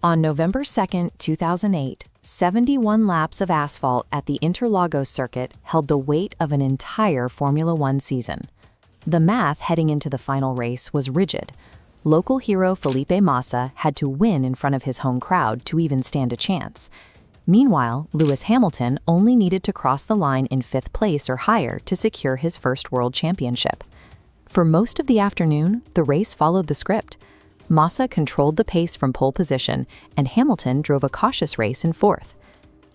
On November 2, 2008, 71 laps of asphalt at the Interlagos circuit held the weight of an entire Formula One season. The math heading into the final race was rigid. Local hero Felipe Massa had to win in front of his home crowd to even stand a chance. Meanwhile, Lewis Hamilton only needed to cross the line in 5th place or higher to secure his first world championship. For most of the afternoon, the race followed the script. Massa controlled the pace from pole position, and Hamilton drove a cautious race in 4th.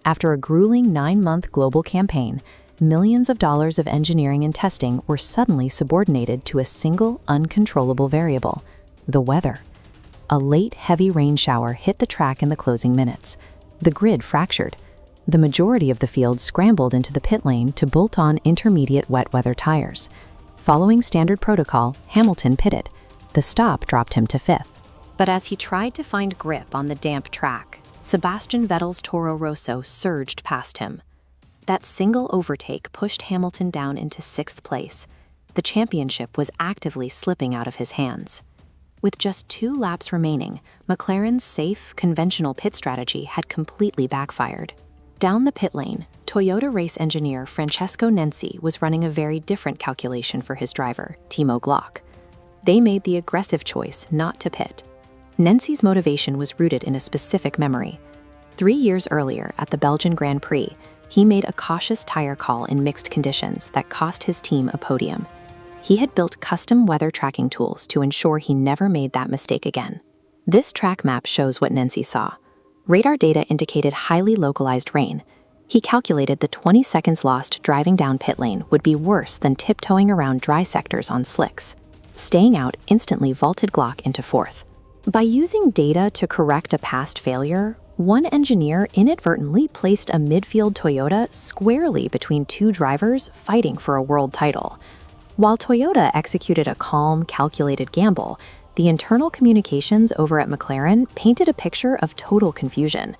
After a grueling 9-month global campaign, millions of dollars of engineering and testing were suddenly subordinated to a single, uncontrollable variable: the weather. A late, heavy rain shower hit the track in the closing minutes. The grid fractured. The majority of the field scrambled into the pit lane to bolt on intermediate wet weather tires. Following standard protocol, Hamilton pitted. The stop dropped him to 5th. But as he tried to find grip on the damp track, Sebastian Vettel's Toro Rosso surged past him. That single overtake pushed Hamilton down into 6th place. The championship was actively slipping out of his hands. With just 2 laps remaining, McLaren's safe, conventional pit strategy had completely backfired. Down the pit lane, Toyota race engineer Francesco Nenzi was running a very different calculation for his driver, Timo Glock. They made the aggressive choice not to pit. Nenzi's motivation was rooted in a specific memory. 3 years earlier, at the Belgian Grand Prix, he made a cautious tire call in mixed conditions that cost his team a podium. He had built custom weather tracking tools to ensure he never made that mistake again. This track map shows what Nenzi saw. Radar data indicated highly localized rain. He calculated the 20 seconds lost driving down pit lane would be worse than tiptoeing around dry sectors on slicks. Staying out instantly vaulted Glock into 4th. By using data to correct a past failure, one engineer inadvertently placed a midfield Toyota squarely between 2 drivers fighting for a world title. While Toyota executed a calm, calculated gamble, the internal communications over at McLaren painted a picture of total confusion.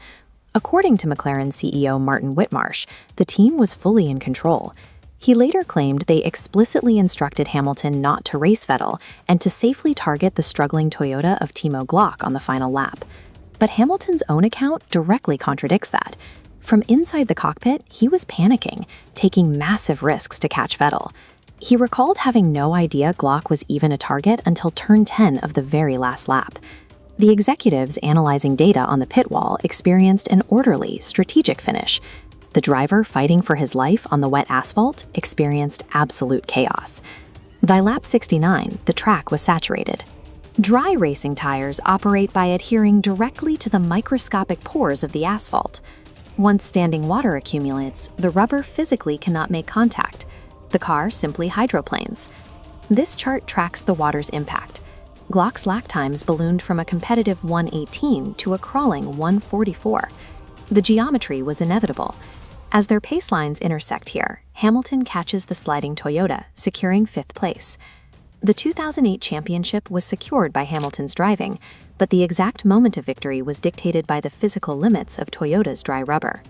According to McLaren CEO Martin Whitmarsh, the team was fully in control. He later claimed they explicitly instructed Hamilton not to race Vettel and to safely target the struggling Toyota of Timo Glock on the final lap. But Hamilton's own account directly contradicts that. From inside the cockpit, he was panicking, taking massive risks to catch Vettel. He recalled having no idea Glock was even a target until turn 10 of the very last lap. The executives analyzing data on the pit wall experienced an orderly, strategic finish. The driver fighting for his life on the wet asphalt experienced absolute chaos. By lap 69, the track was saturated. Dry racing tires operate by adhering directly to the microscopic pores of the asphalt. Once standing water accumulates, the rubber physically cannot make contact. The car simply hydroplanes. This chart tracks the water's impact. Glock's lap times ballooned from a competitive 1:18 to a crawling 1:44. The geometry was inevitable. As their pace lines intersect here, Hamilton catches the sliding Toyota, securing 5th place. The 2008 championship was secured by Hamilton's driving, but the exact moment of victory was dictated by the physical limits of Toyota's dry rubber.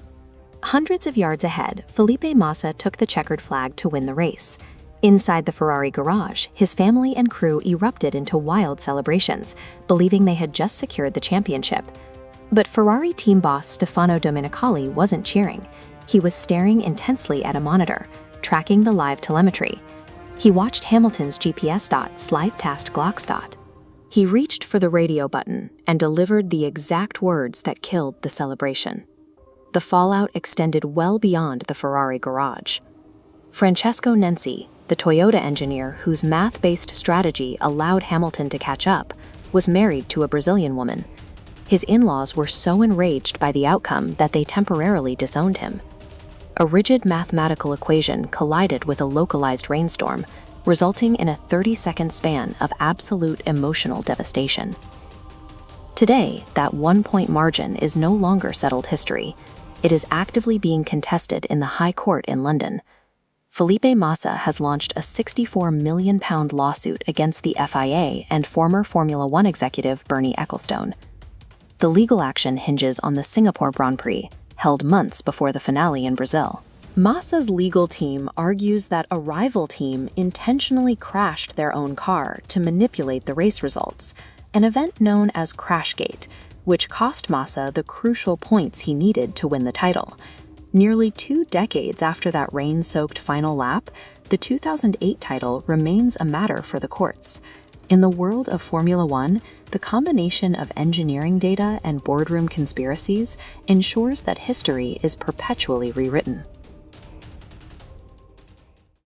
Hundreds of yards ahead, Felipe Massa took the checkered flag to win the race. Inside the Ferrari garage, his family and crew erupted into wild celebrations, believing they had just secured the championship. But Ferrari team boss Stefano Domenicali wasn't cheering. He was staring intensely at a monitor, tracking the live telemetry. He watched Hamilton's GPS dot slide past Glock's dot. He reached for the radio button and delivered the exact words that killed the celebration. The fallout extended well beyond the Ferrari garage. Francesco Nenzi, the Toyota engineer whose math-based strategy allowed Hamilton to catch up, was married to a Brazilian woman. His in-laws were so enraged by the outcome that they temporarily disowned him. A rigid mathematical equation collided with a localized rainstorm, resulting in a 30-second span of absolute emotional devastation. Today, that 1-point margin is no longer settled history. It is actively being contested in the High Court in London. Felipe Massa has launched a £64 million lawsuit against the FIA and former Formula One executive Bernie Ecclestone. The legal action hinges on the Singapore Grand Prix, held months before the finale in Brazil. Massa's legal team argues that a rival team intentionally crashed their own car to manipulate the race results, an event known as Crashgate, which cost Massa the crucial points he needed to win the title. Nearly 2 decades after that rain-soaked final lap, the 2008 title remains a matter for the courts. In the world of Formula One, the combination of engineering data and boardroom conspiracies ensures that history is perpetually rewritten.